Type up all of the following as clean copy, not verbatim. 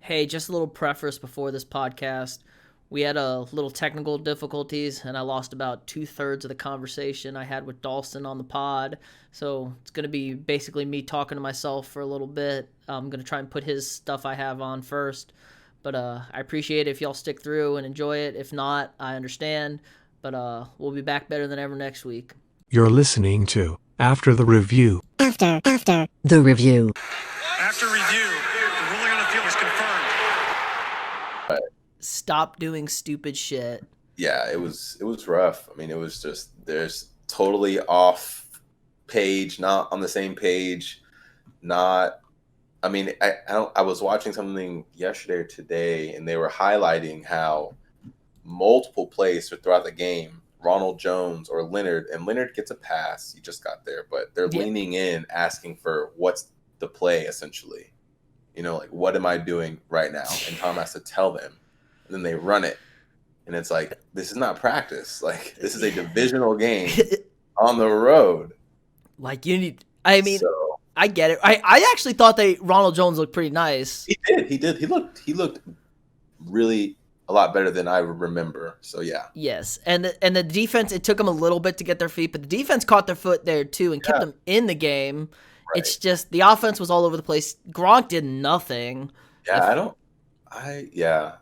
Hey, just a little preface before this podcast. We had a little technical difficulties, and I lost about 2/3 of the conversation I had with Dawson on the pod. So it's going to be basically me talking to myself for a little bit. I'm going to try and put his stuff I have on first. But I appreciate it if y'all stick through and enjoy it. If not, I understand. But we'll be back better than ever next week. You're listening to After the Review. After the review. After review, the ruling on the field is confirmed. Stop doing stupid shit. Yeah, it was rough. I mean, it was just there's totally off page, not on the same page, not. I mean, I was watching something yesterday or today, and they were highlighting how multiple plays throughout the game, Ronald Jones or Leonard, and Leonard gets a pass. He just got there, but they're leaning in, asking for what's the play, essentially. You know, like, what am I doing right now? And Tom has to tell them. And then they run it. And it's like, this is not practice. Like, this is a divisional game on the road. Like, you need... I mean... So, I get it. I actually thought Ronald Jones looked pretty nice. He did. He looked really a lot better than I remember. So yeah. Yes, and the defense, it took them a little bit to get their feet, but the defense caught their foot there too and kept them in the game. Right. It's just the offense was all over the place. Gronk did nothing. Yeah,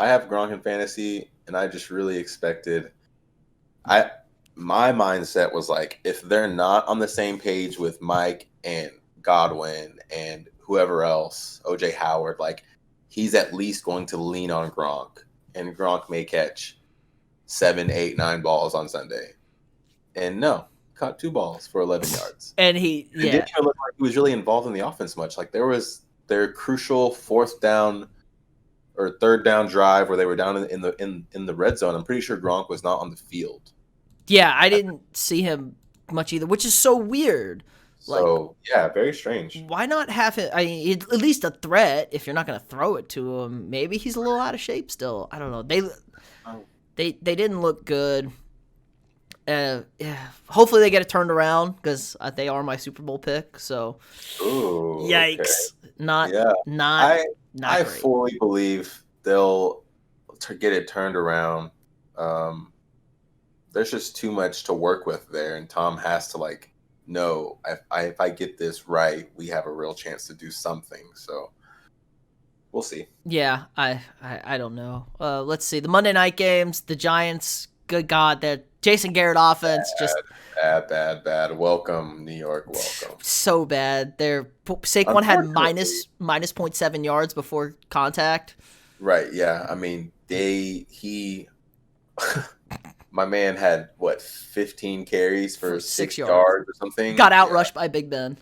I have Gronk in fantasy, and I just really expected. My mindset was like, if they're not on the same page with Mike and Godwin and whoever else, OJ Howard, like, he's at least going to lean on Gronk, and Gronk may catch 7, 8, 9 balls on Sunday. And no, caught 2 balls for 11 yards. And it didn't even look like he was really involved in the offense much. Like, there was their crucial 4th down or 3rd down drive where they were down in the red zone. I'm pretty sure Gronk was not on the field. Yeah, I didn't see him much either, which is so weird. So, yeah, very strange. Why not have him? I mean, at least a threat if you're not going to throw it to him. Maybe he's a little out of shape still. I don't know. They didn't look good. Yeah. Hopefully they get it turned around because they are my Super Bowl pick. So, ooh, yikes! Okay. Not I great. fully believe they'll get it turned around. There's just too much to work with there, and Tom has to no. If I get this right, we have a real chance to do something. So we'll see. Yeah, I don't know. Let's see the Monday night games. The Giants. Good God, that Jason Garrett offense bad. Welcome, New York. Welcome. So bad. Saquon had minus 0.7 yards before contact. Right. Yeah. I mean, my man had 15 carries for 6 yards or something. Got outrushed by Big Ben.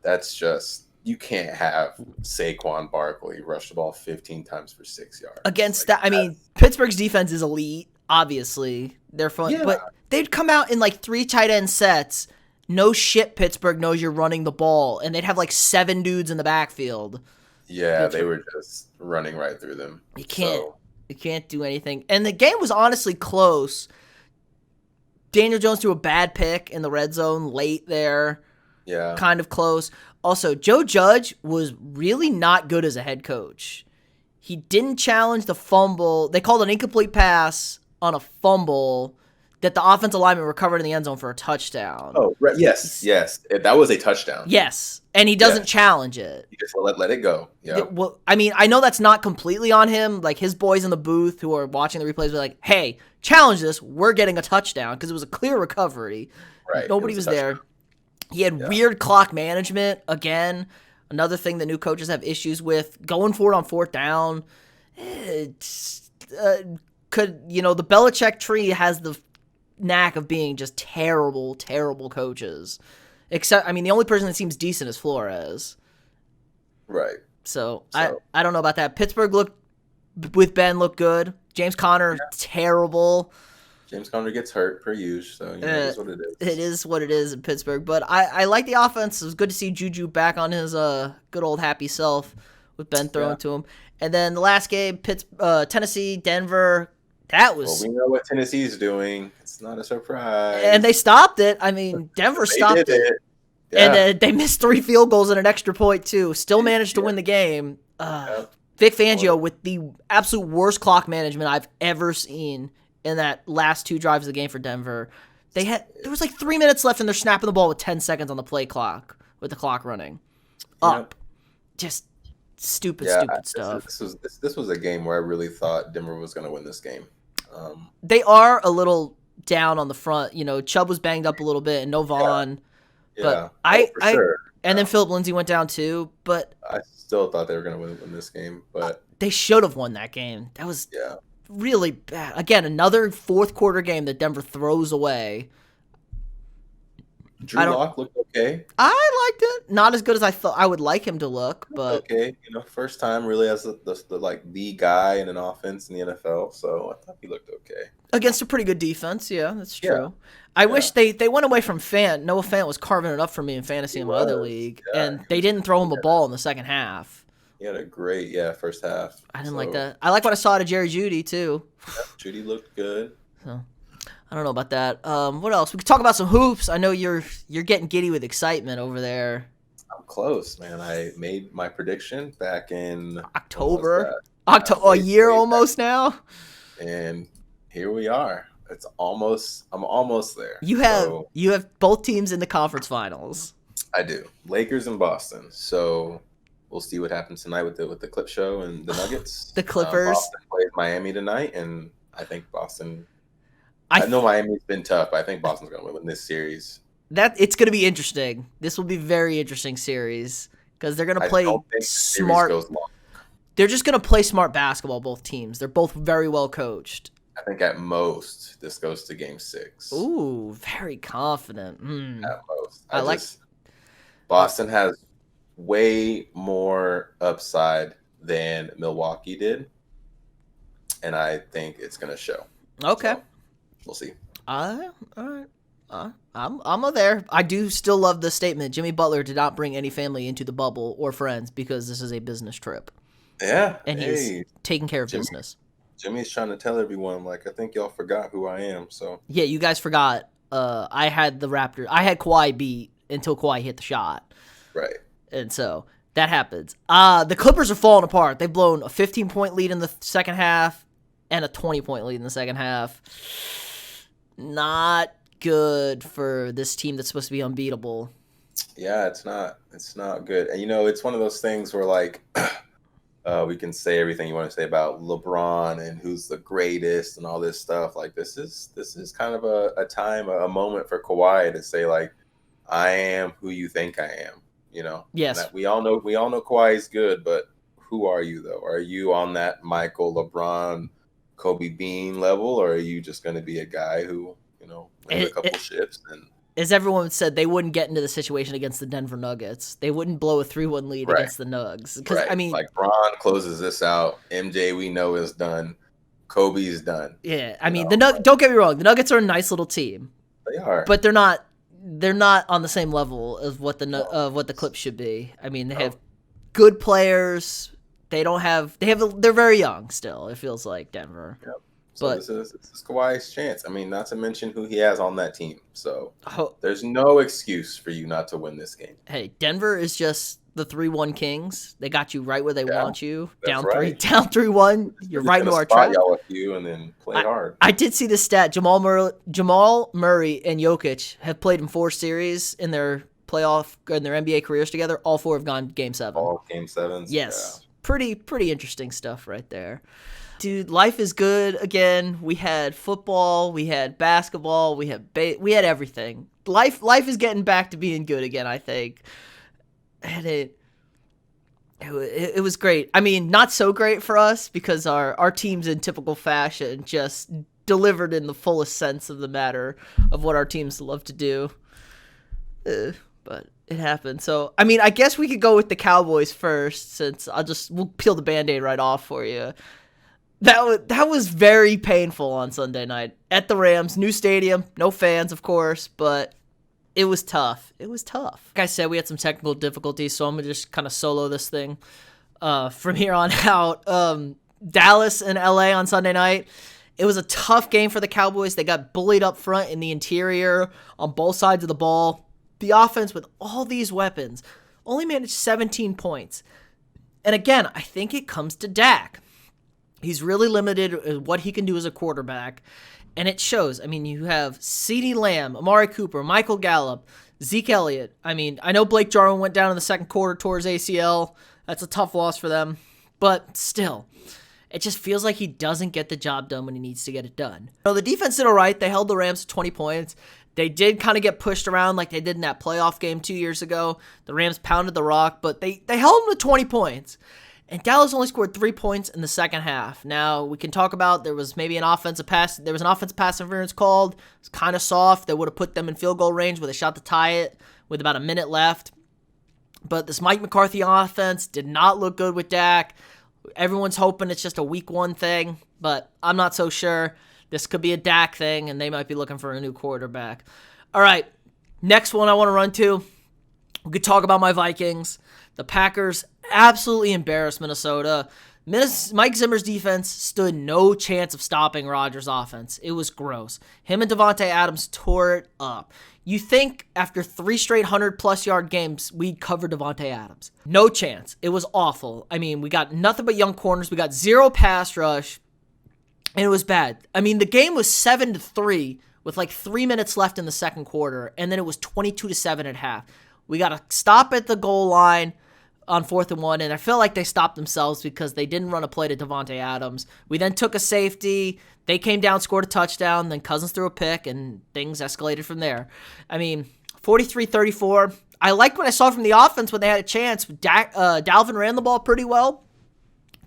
That's just, you can't have Saquon Barkley rush the ball 15 times for 6 yards. Against that, I mean, Pittsburgh's defense is elite. Obviously, they're fun, but they'd come out in 3 tight end sets. No shit, Pittsburgh knows you're running the ball, and they'd have 7 dudes in the backfield. Yeah, Pittsburgh. They were just running right through them. You can't do anything, and the game was honestly close. Daniel Jones threw a bad pick in the red zone late there. Yeah, kind of close. Also, Joe Judge was really not good as a head coach. He didn't challenge the fumble. They called an incomplete pass on a fumble that the offensive lineman recovered in the end zone for a touchdown. Oh, right. Yes. That was a touchdown. Yes, and he doesn't challenge it. He just let it go. Yeah. Well, I mean, I know that's not completely on him. His boys in the booth who are watching the replays were like, hey, challenge this. We're getting a touchdown because it was a clear recovery. Right. Nobody was there. He had weird clock management. Again, another thing that new coaches have issues with. Going for it on 4th down. The Belichick tree has the knack of being just terrible, terrible coaches. Except, I mean, the only person that seems decent is Flores. Right. So. I don't know about that. Pittsburgh with Ben looked good. James Conner, terrible. James Conner gets hurt per usual, so it is what it is. It is what it is in Pittsburgh. But I like the offense. It was good to see Juju back on his good old happy self with Ben throwing to him. And then the last game, Tennessee, Denver. That was. Well, we know what Tennessee's doing. It's not a surprise. And they stopped it. I mean, Denver stopped it. Yeah. And they missed 3 field goals and an extra point, too. Still managed to win the game. Vic Fangio with the absolute worst clock management I've ever seen in that last 2 drives of the game for Denver. There was like 3 minutes left and they're snapping the ball with 10 seconds on the play clock with the clock running up. Just stupid stuff. This was a game where I really thought Denver was going to win this game. They are a little down on the front. You know, Chubb was banged up a little bit and no Vaughn. Yeah. But Sure. And then Philip Lindsay went down too. But I still thought they were going to win this game. But they should have won that game. That was really bad. Again, another fourth quarter game that Denver throws away. Drew Lock looked okay. I liked it. Not as good as I thought I would like him to look, but okay. You know, first time really as the guy in an offense in the NFL. So I thought he looked okay against a pretty good defense. Yeah, that's true. I wish they went away from Fant. Noah Fant was carving it up for me in fantasy in my other league, and they didn't throw him a ball in the second half. He had a great first half. I didn't like that. I like what I saw out of Jerry Jeudy too. Jeudy looked good. So. I don't know about that. What else? We could talk about some hoops. I know you're getting giddy with excitement over there. I'm close, man. I made my prediction back in October. A year almost now. And here we are. I'm almost there. You have both teams in the conference finals. I do. Lakers and Boston. So we'll see what happens tonight with the clip show and the Nuggets. The Clippers. Boston plays Miami tonight, and I think Boston. I know Miami's been tough, but I think Boston's going to win this series. It's going to be interesting. This will be a very interesting series because they're going to play smart. They're just going to play smart basketball, both teams. They're both very well coached. I think at most this goes to Game 6. Ooh, very confident. At most. Boston has way more upside than Milwaukee did, and I think it's going to show. Okay. So, we'll see. All right. I'm there. I do still love the statement. Jimmy Butler did not bring any family into the bubble or friends because this is a business trip. Yeah. And he's taking care of business. Jimmy's trying to tell everyone, like, I think y'all forgot who I am. So yeah, you guys forgot. I had the Raptors. I had Kawhi beat until Kawhi hit the shot. Right. And so that happens. The Clippers are falling apart. They've blown a 15-point lead in the second half and a 20-point lead in the second half. Not good for this team that's supposed to be unbeatable. Yeah, it's not. It's not good. And, it's one of those things where, like, we can say everything you want to say about LeBron and who's the greatest and all this stuff. Like, this is kind of a time, a moment for Kawhi to say, like, I am who you think I am, Yes. We all know Kawhi is good, but who are you, though? Are you on that Michael, LeBron, Kobe Bean level, or are you just going to be a guy who, wins a couple shifts? And as everyone said, they wouldn't get into the situation against the Denver Nuggets. They wouldn't blow a 3-1 lead against the Nugs. Because I mean, like Bron closes this out. MJ, we know, is done. Kobe's done. Yeah, I mean, don't get me wrong. The Nuggets are a nice little team. They are, but they're not on the same level of what the Clips should be. I mean, they have good players. They're very young still, it feels like, Denver. Yep. So but this is Kawhi's chance. I mean, not to mention who he has on that team. So there's no excuse for you not to win this game. Hey, Denver is just the 3-1 Kings. They got you right where they want you. Down right. 3-1. You're right into our trap. Y'all with you and then play hard. I did see the stat. Jamal Murray and Jokic have played in 4 series in their NBA careers together. All 4 have gone Game 7. All Game 7s? Yes. Yeah. Pretty interesting stuff right there. Dude, life is good again. We had football, we had basketball, we had everything. Life is getting back to being good again, I think. And it was great. I mean, not so great for us because our teams in typical fashion just delivered in the fullest sense of the matter of what our teams love to do. But it happened. So, I mean, I guess we could go with the Cowboys first since we'll peel the Band-Aid right off for you. That was very painful on Sunday night at the Rams, new stadium, no fans, of course, but it was tough. Like I said, we had some technical difficulties, so I'm going to just kind of solo this thing from here on out. Dallas and LA on Sunday night. It was a tough game for the Cowboys. They got bullied up front in the interior on both sides of the ball. The offense with all these weapons only managed 17 points. And again, I think it comes to Dak. He's really limited in what he can do as a quarterback, and it shows. I mean, you have CeeDee Lamb, Amari Cooper, Michael Gallup, Zeke Elliott. I mean, I know Blake Jarwin went down in the second quarter towards ACL. That's a tough loss for them. But still, it just feels like he doesn't get the job done when he needs to get it done. The defense did all right. They held the Rams to 20 points. They did kind of get pushed around like they did in that playoff game 2 years ago. The Rams pounded the rock, but they held them to 20 points. And Dallas only scored 3 points in the second half. Now, we can talk about there was maybe an offensive pass. There was an offensive pass interference called. It's kind of soft. That would have put them in field goal range where they shot to tie it with about a minute left. But this Mike McCarthy offense did not look good with Dak. Everyone's hoping it's just a week 1 thing, but I'm not so sure. This could be a Dak thing, and they might be looking for a new quarterback. All right, next one I want to run to. We could talk about my Vikings. The Packers absolutely embarrassed Minnesota. Mike Zimmer's defense stood no chance of stopping Rodgers' offense. It was gross. Him and Devontae Adams tore it up. You think after 3 straight 100-plus yard games, we'd cover Devontae Adams. No chance. It was awful. I mean, we got nothing but young corners. We got 0 pass rush, and it was bad. I mean, the game was 7-3 with like 3 minutes left in the second quarter, and then it was 22-7 at half. We got to stop at the goal line on 4th and 1, and I feel like they stopped themselves because they didn't run a play to Devontae Adams. We then took a safety. They came down, scored a touchdown, then Cousins threw a pick, and things escalated from there. I mean, 43-34. I liked what I saw from the offense when they had a chance. Dalvin ran the ball pretty well.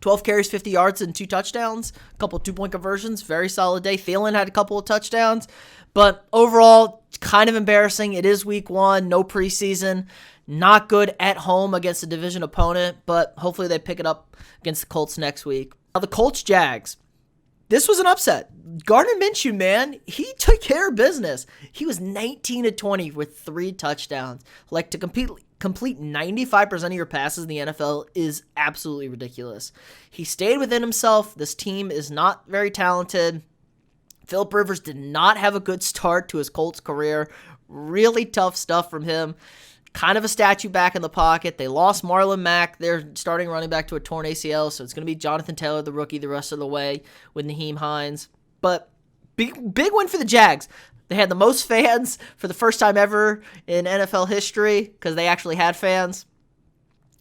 12 carries, 50 yards, and 2 touchdowns. A couple of 2-point conversions. Very solid day. Thielen had a couple of touchdowns. But overall, kind of embarrassing. It is week 1, no preseason. Not good at home against a division opponent, but hopefully they pick it up against the Colts next week. Now, the Colts-Jags. This was an upset. Gardner Minshew, man, he took care of business. He was 19-20 with 3 touchdowns. Like, to complete 95% of your passes in the NFL is absolutely ridiculous. He stayed within himself. This team is not very talented. Phillip Rivers did not have a good start to his Colts career. Really tough stuff from him. Kind of a statue back in the pocket. They lost Marlon Mack, their starting running back, to a torn ACL, so it's going to be Jonathan Taylor, the rookie, the rest of the way with Naheem Hines. But big win for the Jags. They had the most fans for the first time ever in NFL history because they actually had fans.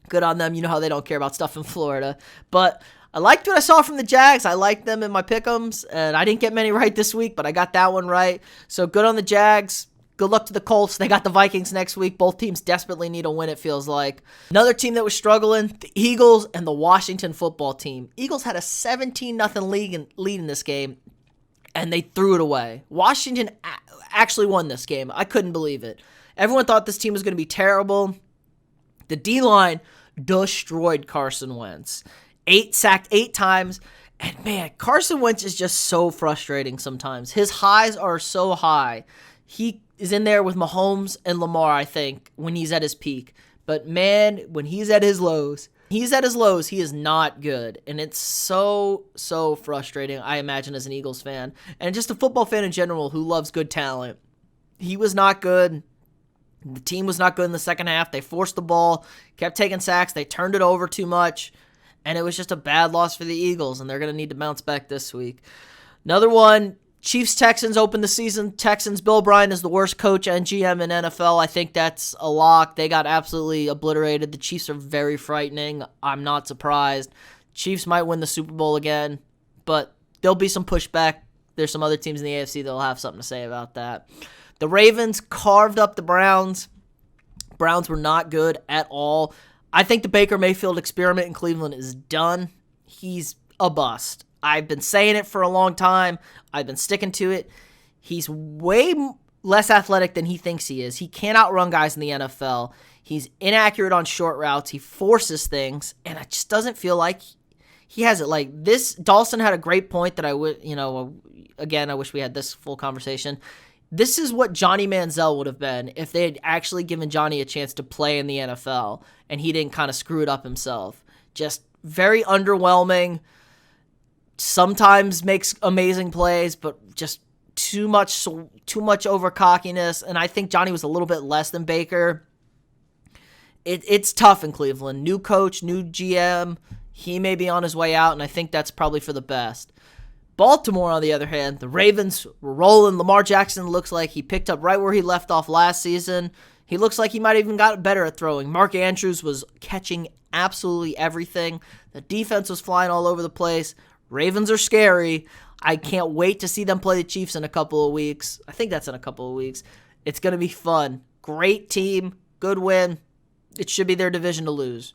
Good on them. You know how they don't care about stuff in Florida. But I liked what I saw from the Jags. I liked them in my pick'ems, and I didn't get many right this week, but I got that one right. So good on the Jags. Good luck to the Colts. They got the Vikings next week. Both teams desperately need a win, it feels like. Another team that was struggling, the Eagles and the Washington football team. Eagles had a 17-0 lead in this game, and they threw it away. Washington actually won this game. I couldn't believe it. Everyone thought this team was going to be terrible. The D-line destroyed Carson Wentz. Sacked 8 times. And, man, Carson Wentz is just so frustrating sometimes. His highs are so high. He is in there with Mahomes and Lamar, I think, when he's at his peak. But, man, when he's at his lows, he is not good. And it's so frustrating, I imagine, as an Eagles fan. And just a football fan in general who loves good talent. He was not good. The team was not good in the second half. They forced the ball, kept taking sacks. They turned it over too much. And it was just a bad loss for the Eagles, and they're going to need to bounce back this week. Another one, Chiefs-Texans open the season. Texans, Bill O'Brien is the worst coach and GM in NFL. I think that's a lock. They got absolutely obliterated. The Chiefs are very frightening. I'm not surprised. Chiefs might win the Super Bowl again, but there'll be some pushback. There's some other teams in the AFC that'll have something to say about that. The Ravens carved up the Browns. Browns were not good at all. I think the Baker Mayfield experiment in Cleveland is done. He's a bust. I've been saying it for a long time. I've been sticking to it. He's way less athletic than he thinks he is. He can't outrun guys in the NFL. He's inaccurate on short routes. He forces things, and it just doesn't feel like he has it. Like this, Dawson had a great point that I would, again, I wish we had this full conversation. This is what Johnny Manziel would have been if they had actually given Johnny a chance to play in the NFL and he didn't kind of screw it up himself. Just very underwhelming. Sometimes makes amazing plays, but just too much over cockiness. And I think Johnny was a little bit less than Baker. it's tough in Cleveland. New coach, new GM. He may be on his way out, and I think that's probably for the best. Baltimore, on the other hand, the Ravens were rolling. Lamar Jackson looks like he picked up right where he left off last season. He looks like he might have even got better at throwing. Mark Andrews was catching absolutely everything. The defense was flying all over the place. Ravens are scary. I can't wait to see them play the Chiefs in a couple of weeks. I think that's in a couple of weeks. It's going to be fun. Great team. Good win. It should be their division to lose.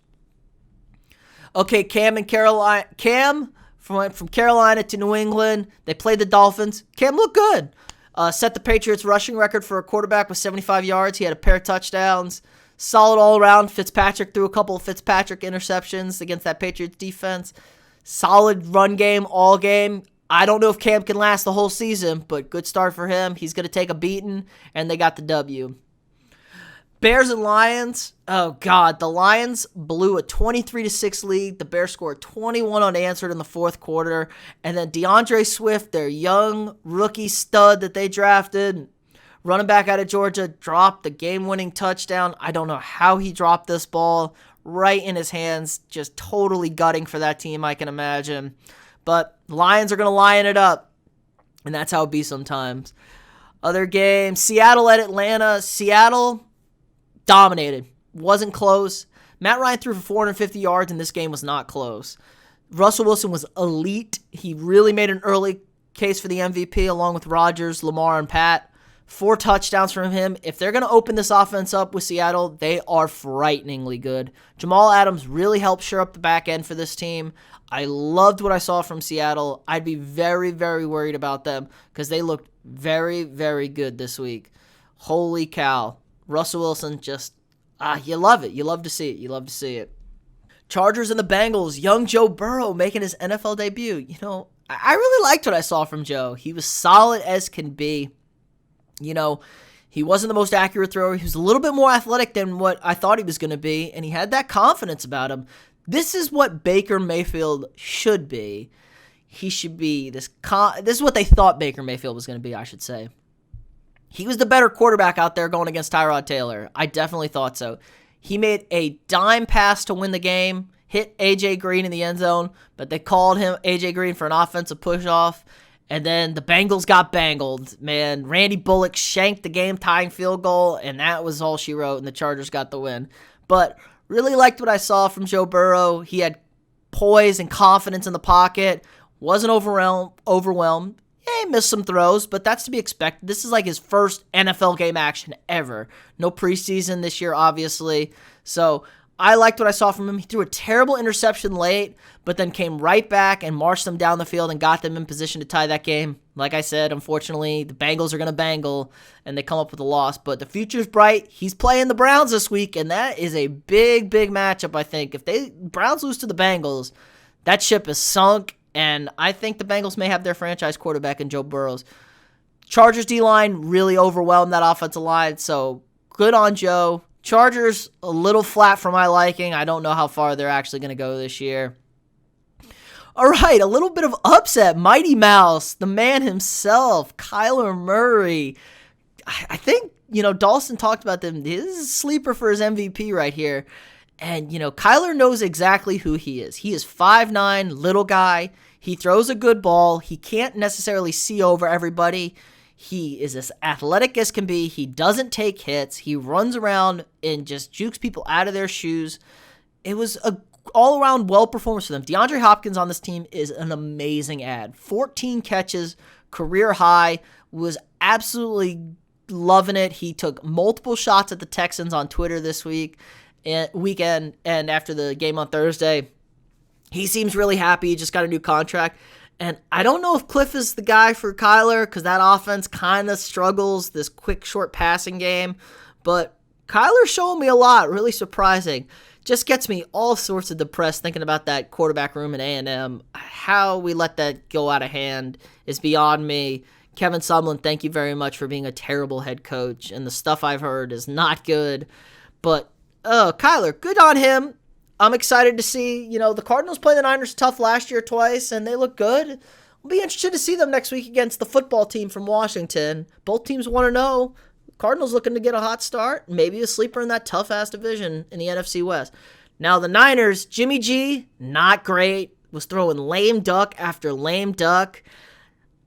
Okay, Cam and Carolina. Cam went from Carolina to New England. They played the Dolphins. Cam looked good. Set the Patriots rushing record for a quarterback with 75 yards. He had a pair of touchdowns. Solid all around. Fitzpatrick threw a couple of Fitzpatrick interceptions against that Patriots defense. Solid run game all game. I don't know if Cam can last the whole season, but good start for him. He's going to take a beating, and they got the W. Bears and Lions. Oh, God. The Lions blew a 23-6 lead. The Bears scored 21 unanswered in the fourth quarter. And then DeAndre Swift, their young rookie stud that they drafted, running back out of Georgia, dropped the game-winning touchdown. I don't know how he dropped this ball right in his hands. Just totally gutting for that team, I can imagine. But Lions are going to lion it up. And that's how it be sometimes. Other games. Seattle at Atlanta. Seattle dominated. Wasn't close. Matt Ryan threw for 450 yards, and this game was not close. Russell Wilson was elite. He really made an early case for the MVP along with Rodgers, Lamar, and Pat. 4 touchdowns from him. If they're going to open this offense up with Seattle, they are frighteningly good. Jamal Adams really helped shore up the back end for this team. I loved what I saw from Seattle. I'd be very, very worried about them because they looked very, very good this week. Holy cow. Russell Wilson just, you love it. You love to see it. You love to see it. Chargers and the Bengals. Young Joe Burrow making his NFL debut. You know, I really liked what I saw from Joe. He was solid as can be. You know, he wasn't the most accurate thrower. He was a little bit more athletic than what I thought he was going to be, and he had that confidence about him. This is what Baker Mayfield should be. He should be this is what they thought Baker Mayfield was going to be, I should say. He was the better quarterback out there going against Tyrod Taylor. I definitely thought so. He made a dime pass to win the game, hit A.J. Green in the end zone, but they called him A.J. Green for an offensive push-off, and then the Bengals got bangled. Man, Randy Bullock shanked the game-tying field goal, and that was all she wrote, and the Chargers got the win. But really liked what I saw from Joe Burrow. He had poise and confidence in the pocket, wasn't overwhelmed. Yeah, he missed some throws, but that's to be expected. This is like his first NFL game action ever. No preseason this year, obviously. So I liked what I saw from him. He threw a terrible interception late, but then came right back and marched them down the field and got them in position to tie that game. Like I said, unfortunately, the Bengals are going to bangle, and they come up with a loss. But the future's bright. He's playing the Browns this week, and that is a big, big matchup, I think. If the Browns lose to the Bengals, that ship is sunk. And I think the Bengals may have their franchise quarterback in Joe Burrow. Chargers D-line really overwhelmed that offensive line, so good on Joe. Chargers, a little flat for my liking. I don't know how far they're actually going to go this year. All right, a little bit of upset. Mighty Mouse, the man himself, Kyler Murray. I think, Dawson talked about them. This is a sleeper for his MVP right here. And, Kyler knows exactly who he is. He is 5'9", little guy. He throws a good ball. He can't necessarily see over everybody. He is as athletic as can be. He doesn't take hits. He runs around and just jukes people out of their shoes. It was a all-around well performance for them. DeAndre Hopkins on this team is an amazing ad. 14 catches, career high, was absolutely loving it. He took multiple shots at the Texans on Twitter this weekend, and after the game on Thursday. He seems really happy. He just got a new contract. And I don't know if Cliff is the guy for Kyler because that offense kind of struggles, this quick, short passing game. But Kyler's showing me a lot, really surprising. Just gets me all sorts of depressed thinking about that quarterback room at A&M. How we let that go out of hand is beyond me. Kevin Sumlin, thank you very much for being a terrible head coach. And the stuff I've heard is not good. But, Kyler, good on him. I'm excited to see, the Cardinals play the Niners tough last year twice, and they look good. I'll be interested to see them next week against the football team from Washington. Both teams want to know. Cardinals looking to get a hot start. Maybe a sleeper in that tough-ass division in the NFC West. Now, the Niners, Jimmy G, not great. Was throwing lame duck after lame duck.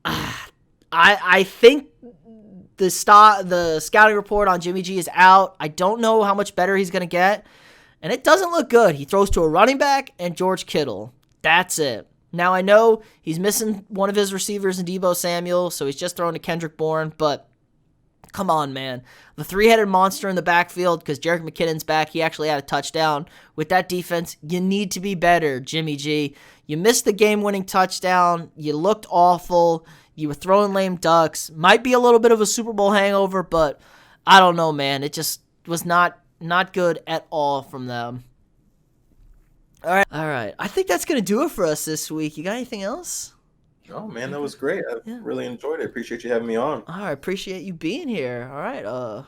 I think the scouting report on Jimmy G is out. I don't know how much better he's going to get. And it doesn't look good. He throws to a running back and George Kittle. That's it. Now, I know he's missing one of his receivers in Deebo Samuel, so he's just throwing to Kendrick Bourne, but come on, man. The three-headed monster in the backfield, because Jerick McKinnon's back, he actually had a touchdown. With that defense, you need to be better, Jimmy G. You missed the game-winning touchdown. You looked awful. You were throwing lame ducks. Might be a little bit of a Super Bowl hangover, but I don't know, man. It just was not good at all from them. All right. I think that's going to do it for us this week. You got anything else? Oh, man, that was great. I really enjoyed it. Appreciate you having me on. All right, appreciate you being here. All right,